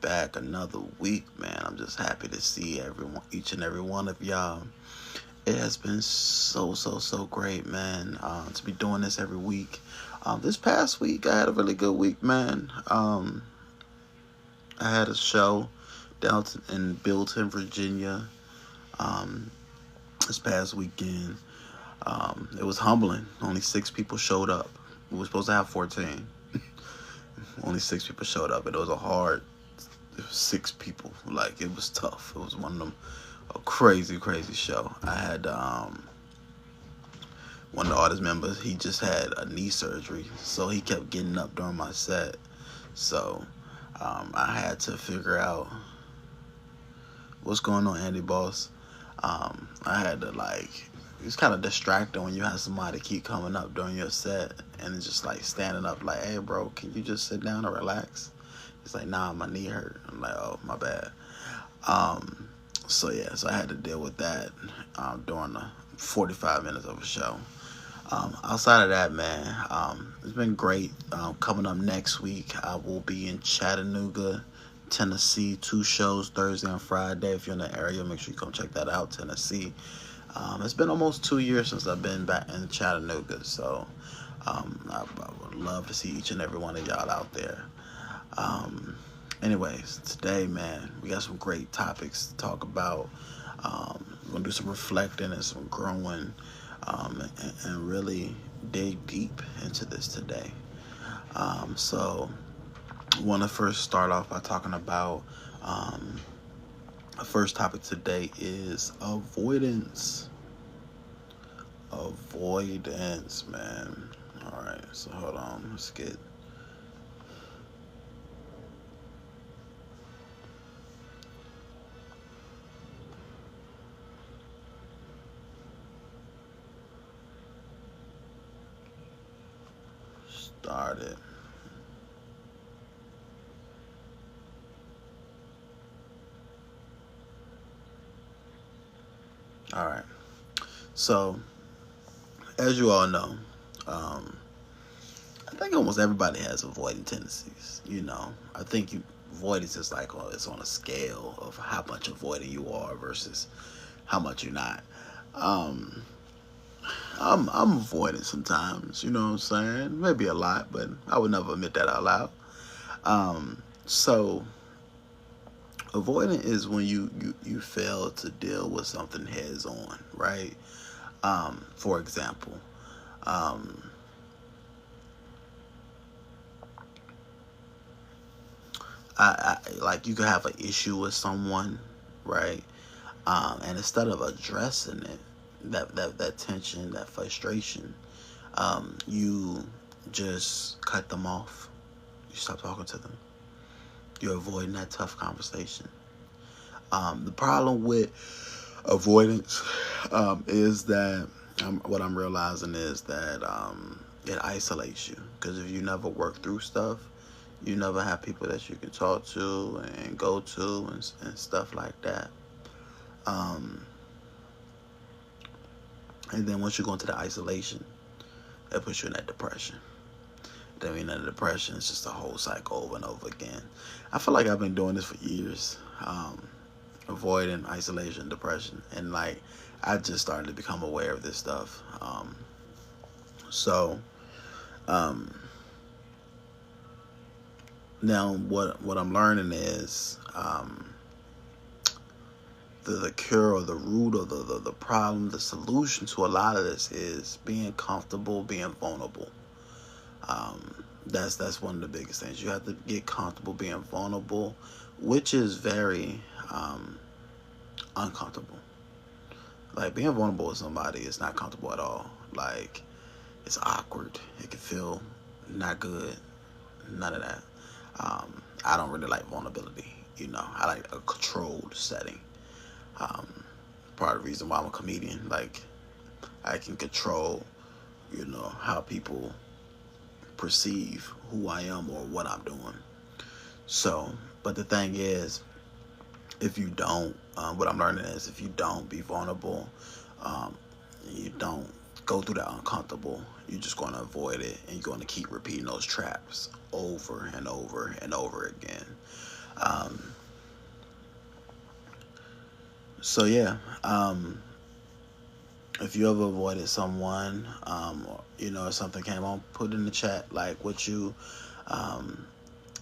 back another week, man. I'm just happy to see everyone, each and every one of y'all. It has been so great, man, to be doing this every week. This past week, I had a really good week, man. I had a show down in Bilton, Virginia, um, this past weekend. It was humbling. Only 6 people showed up. We were supposed to have 14. Only 6 people showed up, and it was a hard 6 people. Like, it was tough. It was one of them a crazy show. I had one of the artist members. He just had a knee surgery, so he kept getting up during my set. So I had to figure out what's going on, Andy Boss. I had to it's kind of distracting when you have somebody keep coming up during your set and it's just like standing up like, hey bro, can you just sit down and relax? He's like, nah, my knee hurt. I'm like, oh, my bad. So I had to deal with that during the 45 minutes of a show. Outside of that, man, it's been great. Coming up next week, I will be in Chattanooga, Tennessee, 2 shows, Thursday and Friday. If you're in the area, make sure you come check that out, Tennessee. It's been almost 2 years since I've been back in Chattanooga, so I would love to see each and every one of y'all out there. Anyways, today, man, we got some great topics to talk about. We're going to do some reflecting and some growing, and really dig deep into this today. So I want to first start off by talking about the first topic today is avoidance. Avoidance, man. Alright, so hold on. Let's get started. Alright. So, as you all know, I think almost everybody has avoiding tendencies. I think avoidance is like, it's on a scale of how much avoiding you are versus how much you're not. I'm avoiding sometimes, you know what I'm saying? Maybe a lot, but I would never admit that out loud. So avoiding is when you fail to deal with something heads on, right? For example, I like, you could have an issue with someone, right? And instead of addressing it, that tension, that frustration, you just cut them off. You stop talking to them. You're avoiding that tough conversation. The problem with avoidance is that what I'm realizing is that it isolates you, because if you never work through stuff, you never have people that you can talk to and go to and stuff like that. And then once you go into the isolation, it puts you in that depression. Then in that depression, it's just a whole cycle over and over again. I feel like I've been doing this for years, avoiding isolation, depression, and I just started to become aware of this stuff. Now what I'm learning is the cure or the root or the problem, the solution to a lot of this is being comfortable, being vulnerable. That's one of the biggest things. You have to get comfortable being vulnerable, which is very uncomfortable. Like, being vulnerable with somebody is not comfortable at all. Like, it's awkward. It can feel not good. None of that. I don't really like vulnerability. I like a controlled setting. Part of the reason why I'm a comedian. Like, I can control, how people perceive who I am or what I'm doing. So, but the thing is, if you don't, what I'm learning is, if you don't be vulnerable, you don't go through that uncomfortable, you're just going to avoid it, and you're going to keep repeating those traps over and over and over again. Um, so yeah, if you ever avoided someone, or, if something came on, put in the chat like what you, um,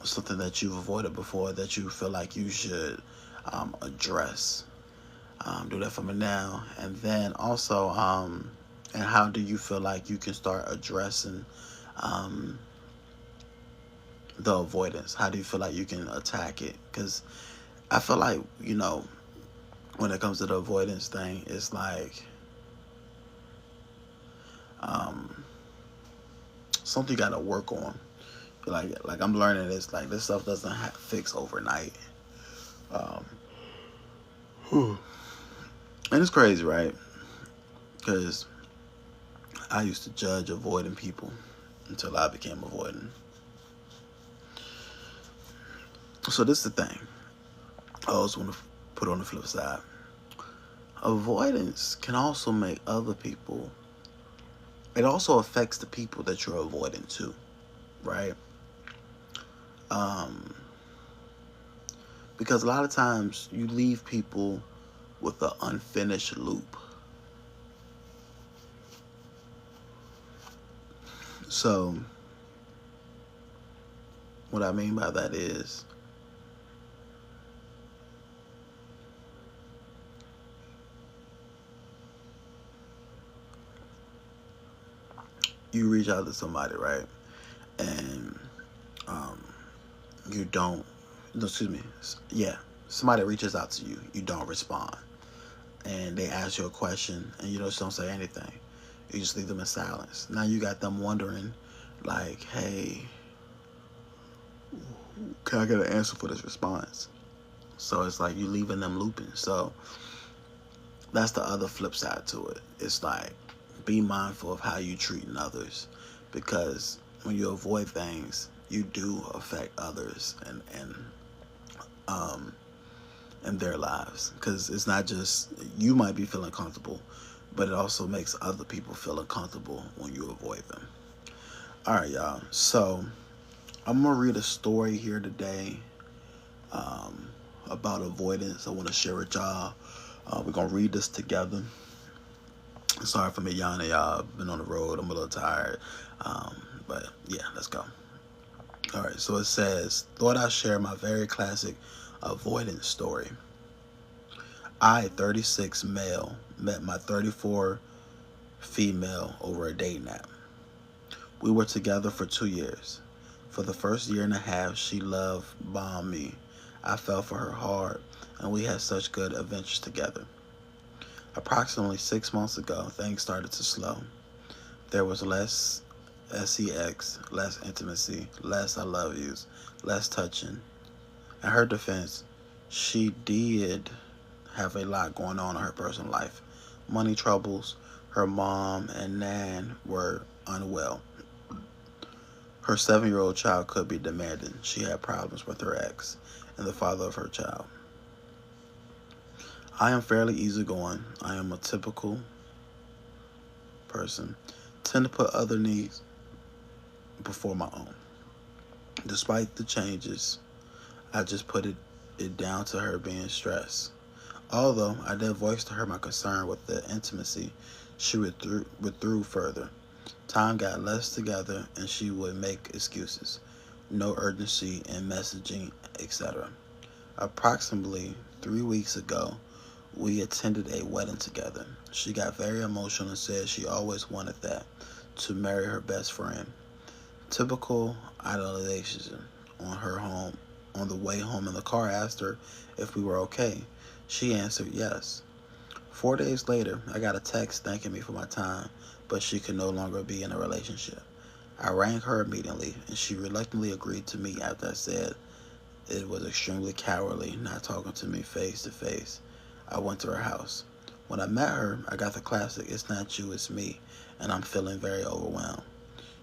something that you've avoided before that you feel like you should address. Do that for me now, and then also, and how do you feel like you can start addressing um, the avoidance? How do you feel like you can attack it? Because I feel like when it comes to the avoidance thing, it's like um, something you got to work on. Like I'm learning this. Like this stuff doesn't fix overnight. Um, and it's crazy, right? Because I used to judge avoiding people until I became avoidant. So this is the thing. I always want to put on the flip side. Avoidance can also make other people. It also affects the people that you're avoiding too, right? Um, because a lot of times you leave people with an unfinished loop. So what I mean by that is you reach out to somebody, right? And um, you don't, no, excuse me, yeah, somebody reaches out to you, you don't respond. And they ask you a question and you just don't say anything. You just leave them in silence. Now you got them wondering, like, hey, can I get an answer for this response? So it's like you leaving them looping. So that's the other flip side to it. It's like be mindful of how you treating others, because when you avoid things, you do affect others um in their lives. Because it's not just you might be feeling comfortable, but it also makes other people feel uncomfortable when you avoid them. All right, y'all. So I'm gonna read a story here today um, about avoidance. I want to share with y'all. We're gonna read this together. Sorry for me yawning, y'all. I've been on the road. I'm a little tired. But yeah, let's go. All right. So it says, thought I'd share my very classic avoidance story. I, 36 male, met my 34 female over a dating app. We were together for 2 years. For the first year and a half, she love bombed me. I fell for her hard, and we had such good adventures together. Approximately 6 months ago, things started to slow. There was less sex, less intimacy, less I love yous, less touching. In her defense, she did have a lot going on in her personal life. Money troubles, her mom and nan were unwell. Her 7-year-old child could be demanding. She had problems with her ex and the father of her child. I am fairly easygoing. I am a typical person. Tend to put other needs before my own. Despite the changes, I just put it down to her being stressed. Although I did voice to her my concern with the intimacy, she withdrew further. Time got less together and she would make excuses. No urgency in messaging, etc. Approximately 3 weeks ago, we attended a wedding together. She got very emotional and said she always wanted that, to marry her best friend. Typical idolization. On the way home in the car, I asked her if we were okay. She answered yes. 4 days later, I got a text thanking me for my time, but she could no longer be in a relationship. I rang her immediately, and she reluctantly agreed to meet after I said it was extremely cowardly not talking to me face to face. I went to her house. When I met her, I got the classic, it's not you, it's me, and I'm feeling very overwhelmed.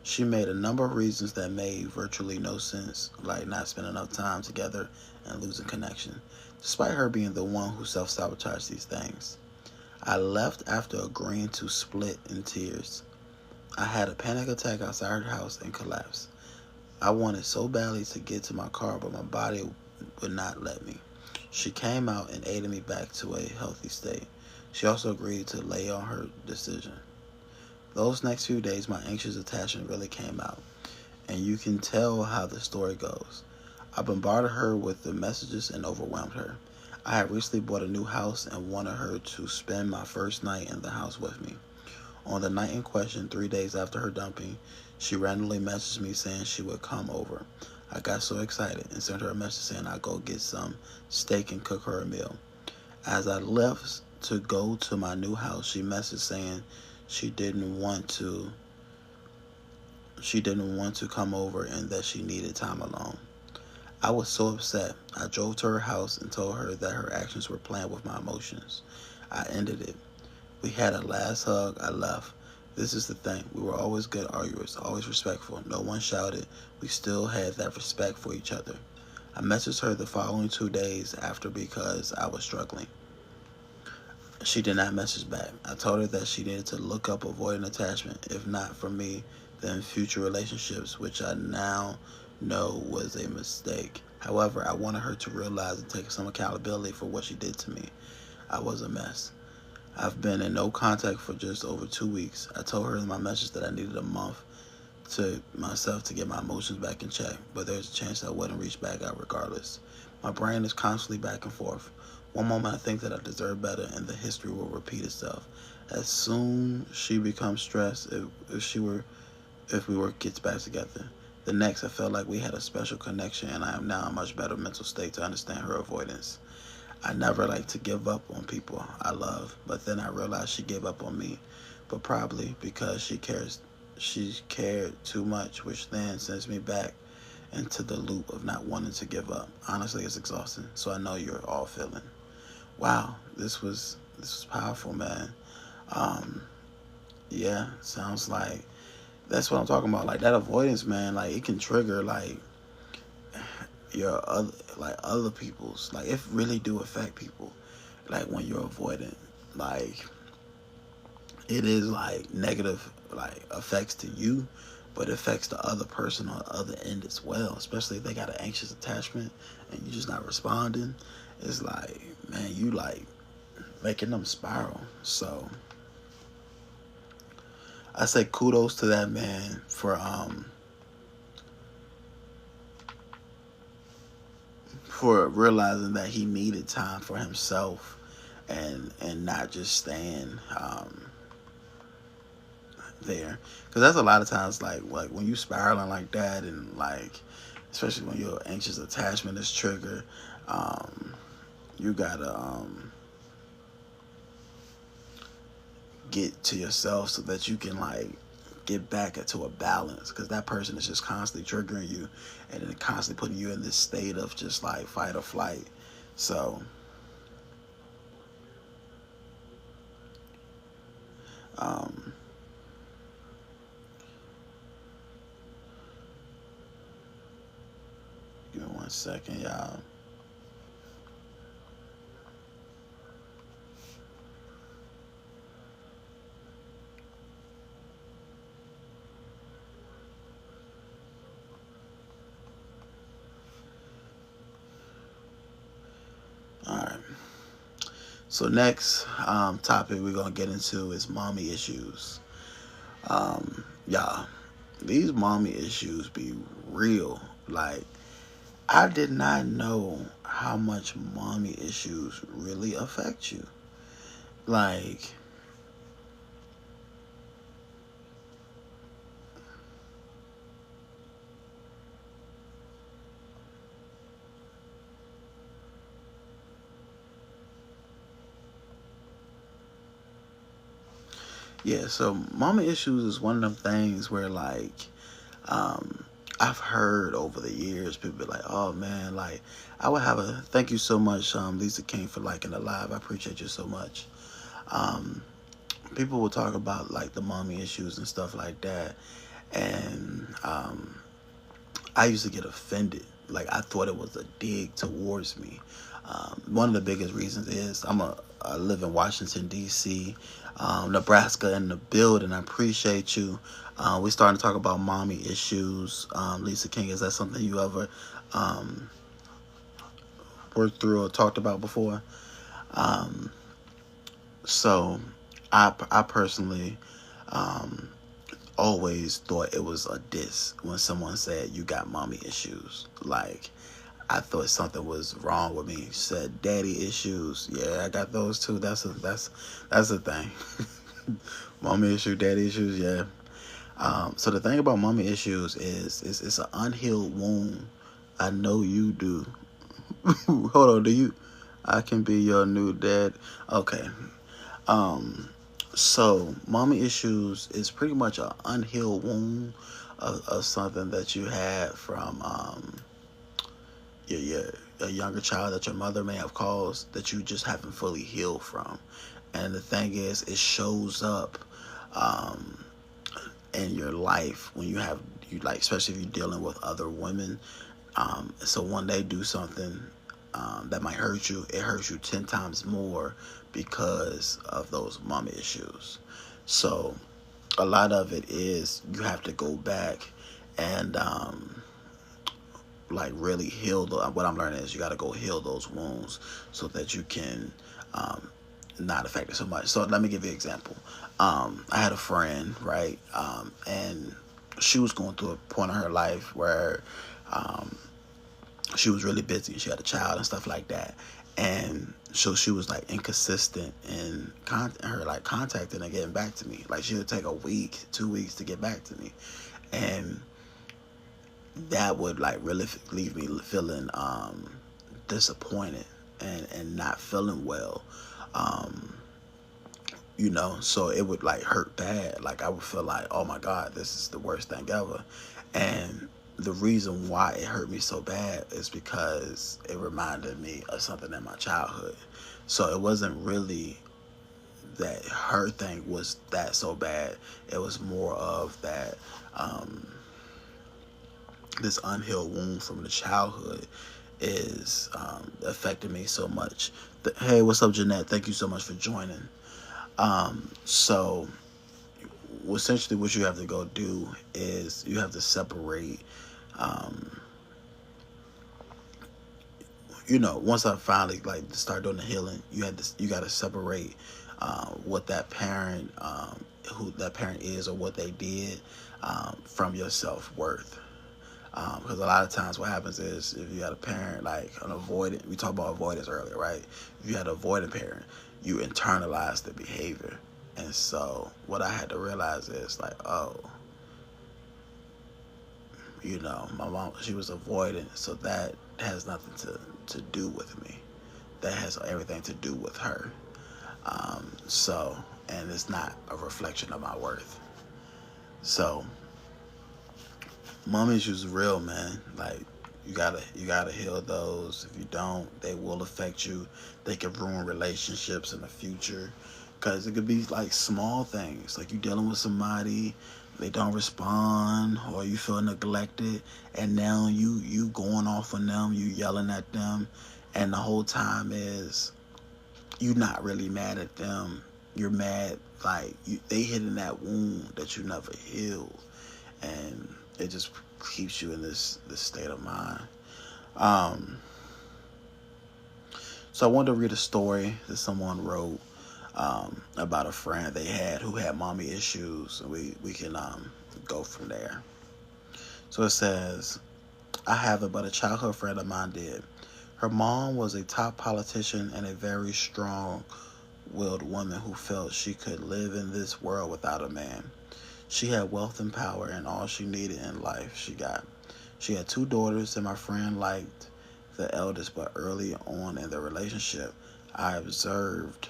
She made a number of reasons that made virtually no sense, like not spending enough time together and losing connection, despite her being the one who self-sabotaged these things. I left after agreeing to split in tears. I had a panic attack outside her house and collapsed. I wanted so badly to get to my car, but my body would not let me. She came out and aided me back to a healthy state. She also agreed to lay on her decision. Those next few days, my anxious attachment really came out, and you can tell how the story goes. I bombarded her with the messages and overwhelmed her. I had recently bought a new house and wanted her to spend my first night in the house with me. On the night in question, 3 days after her dumping, she randomly messaged me saying she would come over. I got so excited and sent her a message saying I'd go get some steak and cook her a meal. As I left to go to my new house, she messaged saying she didn't want to come over and that she needed time alone. I was so upset. I drove to her house and told her that her actions were playing with my emotions. I ended it. We had a last hug. I left. This is the thing. We were always good arguers, always respectful. No one shouted. We still had that respect for each other. I messaged her the following 2 days after because I was struggling. She did not message back. I told her that she needed to look up avoiding attachment, if not for me, then future relationships, which I now know was a mistake. However, I wanted her to realize and take some accountability for what she did to me. I was a mess. I've been in no contact for just over 2 weeks. I told her in my message that I needed a month to myself to get my emotions back in check, but there's a chance I wouldn't reach back out regardless. My brain is constantly back and forth. One moment I think that I deserve better and the history will repeat itself. As soon she becomes stressed if we were gets back together. The next I felt like we had a special connection and I am now in a much better mental state to understand her avoidance. I never like to give up on people I love, but then I realized she gave up on me, but probably because she cared too much, which then sends me back into the loop of not wanting to give up. Honestly, it's exhausting, so I know you're all feeling. Wow, this was powerful, man. Yeah, sounds like that's what I'm talking about. Like that avoidance, man. Like it can trigger your other people's. Like it really do affect people. Like when you're avoidant, like it is like negative like effects to you, but it affects the other person on the other end as well. Especially if they got an anxious attachment and you're just not responding. It's like, man, you like making them spiral. So I say kudos to that man for realizing that he needed time for himself and not just staying there, because that's a lot of times like when you spiraling like that and like especially when your anxious attachment is triggered, you gotta get to yourself so that you can like get back into a balance, because that person is just constantly triggering you and then constantly putting you in this state of just like fight or flight. So give me 1 second, y'all. All right. So next topic we're gonna get into is mommy issues. Y'all, these mommy issues be real. Like I did not know how much mommy issues really affect you. Like yeah, so mama issues is one of them things where like um I've heard over the years people be like, oh man, like I would have a thank you so much, Lisa King, for liking the live. I appreciate you so much. Um People will talk about like the mommy issues and stuff like that. And I used to get offended. Like I thought it was a dig towards me. One of the biggest reasons is I live in Washington D.C., Nebraska in the building. I appreciate you. We starting to talk about mommy issues. Lisa King, is that something you ever worked through or talked about before. Um, so I personally um, always thought it was a diss when someone said you got mommy issues. Like, I thought something was wrong with me. Said daddy issues. Yeah, I got those too. That's a thing. Mommy issue, daddy issues. Yeah. So the thing about mommy issues is it's an unhealed wound. I know you do. Hold on, do you? I can be your new dad. Okay. Um. So mommy issues is pretty much an unhealed wound of something that you had from your a younger child that your mother may have caused that you just haven't fully healed from. And the thing is, it shows up um, in your life when you like, especially if you're dealing with other women. So when they do something that might hurt you, it hurts you 10 times more because of those mommy issues. So a lot of it is you have to go back and like really heal what I'm learning is you got to go heal those wounds so that you can not affect it so much. So let me give you an example. I had a friend, right, and she was going through a point in her life where um, she was really busy. She had a child and stuff like that, and so she was like inconsistent in her like contacting and getting back to me. Like she would take a week, 2 weeks to get back to me, and that would like really leave me feeling disappointed and not feeling well. Um, so it would like hurt bad. Like I would feel like, oh my God, this is the worst thing ever. And the reason why it hurt me so bad is because it reminded me of something in my childhood. So it wasn't really that her thing was that so bad. It was more of that this unhealed wound from the childhood is affecting me so much. Hey, what's up, Jeanette? Thank you so much for joining. So essentially what you have to go do is you have to separate, um, once I finally like start doing the healing, you got to separate what that parent, who that parent is or what they did from your self-worth. Because a lot of times what happens is if you had a parent like an avoidant, we talked about avoidance earlier, right? If you had an avoidant parent, you internalize the behavior. And so what I had to realize is like, oh, my mom, she was avoidant, so that has nothing to do with me. That has everything to do with her. And it's not a reflection of my worth. So mom issues real, man. Like you gotta heal those. If you don't, they will affect you. They can ruin relationships in the future. Cause it could be like small things, like you dealing with somebody, they don't respond, or you feel neglected, and now you going off on them, you yelling at them, and the whole time is you not really mad at them. You're mad like they hitting that wound that you never healed, and it just keeps you in this state of mind. Um, so I wanted to read a story that someone wrote about a friend they had who had mommy issues, and we can go from there. So it says, I have it, but a childhood friend of mine did. Her mom was a top politician and a very strong-willed woman who felt she could live in this world without a man. She had wealth and power, and all she needed in life she got. She had 2 daughters, and my friend liked the eldest, but early on in the relationship, I observed.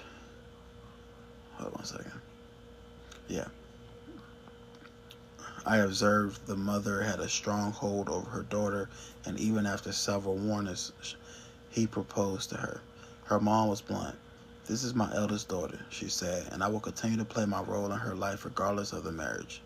Hold on a second. Yeah. I observed the mother had a strong hold over her daughter, and even after several warnings, he proposed to her. Her mom was blunt. This is my eldest daughter, she said, and I will continue to play my role in her life regardless of the marriage.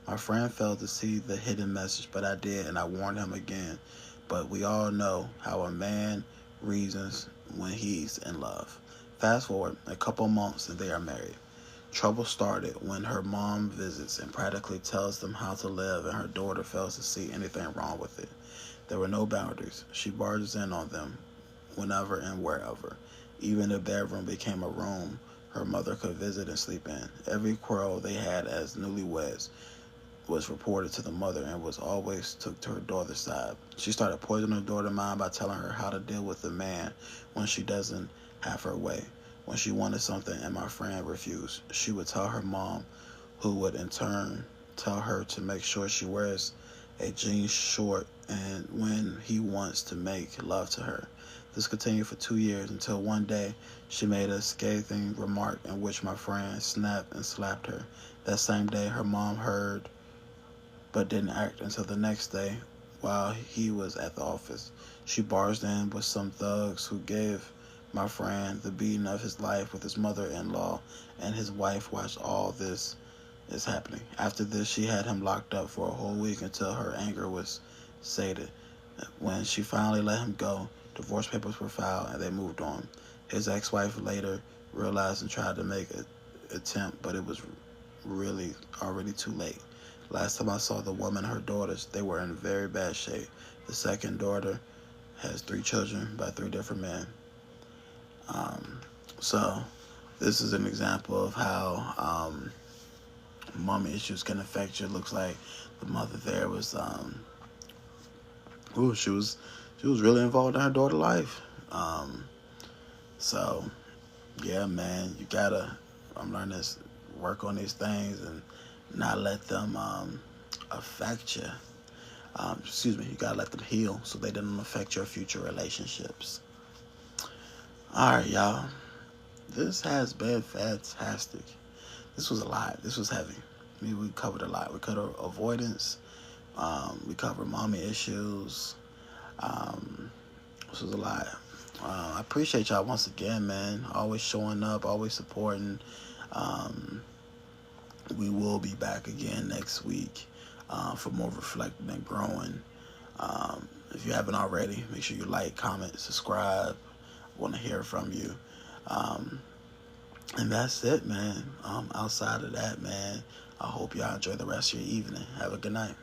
My friend failed to see the hidden message, but I did, and I warned him again. But we all know how a man reasons when he's in love. Fast forward a couple months and they are married. Trouble started when her mom visits and practically tells them how to live, and her daughter fails to see anything wrong with it. There were no boundaries. She barges in on them whenever and wherever. Even the bedroom became a room her mother could visit and sleep in. Every quarrel they had as newlyweds was reported to the mother and was always took to her daughter's side. She started poisoning her daughter's mind by telling her how to deal with the man when she doesn't have her way. When she wanted something and my friend refused, she would tell her mom, who would in turn tell her to make sure she wears a jean short and when he wants to make love to her. This continued for 2 years until one day she made a scathing remark in which my friend snapped and slapped her. That same day, her mom heard but didn't act until the next day while he was at the office. She barged in with some thugs who gave my friend the beating of his life with his mother-in-law, and his wife watched all this is happening. After this, she had him locked up for a whole week until her anger was sated. When she finally let him go, divorce papers were filed and they moved on. His ex-wife later realized and tried to make an attempt, but it was really already too late. Last time I saw the woman and her daughters, they were in very bad shape. The second daughter has 3 children by 3 different men. So this is an example of how mommy issues can affect you. It looks like the mother there was she was really involved in her daughter's life. So yeah, man, you gotta I'm learning this, work on these things and not let them affect you. You gotta let them heal so they don't affect your future relationships. Alright, y'all. This has been fantastic. This was a lot. This was heavy. We covered a lot. We covered avoidance. We covered mommy issues. This was a lot. I appreciate y'all once again, man. Always showing up, always supporting. We will be back again next week for more reflecting and growing. If you haven't already, make sure you like, comment, subscribe. I want to hear from you. And that's it, man. Outside of that, man, I hope y'all enjoy the rest of your evening. Have a good night.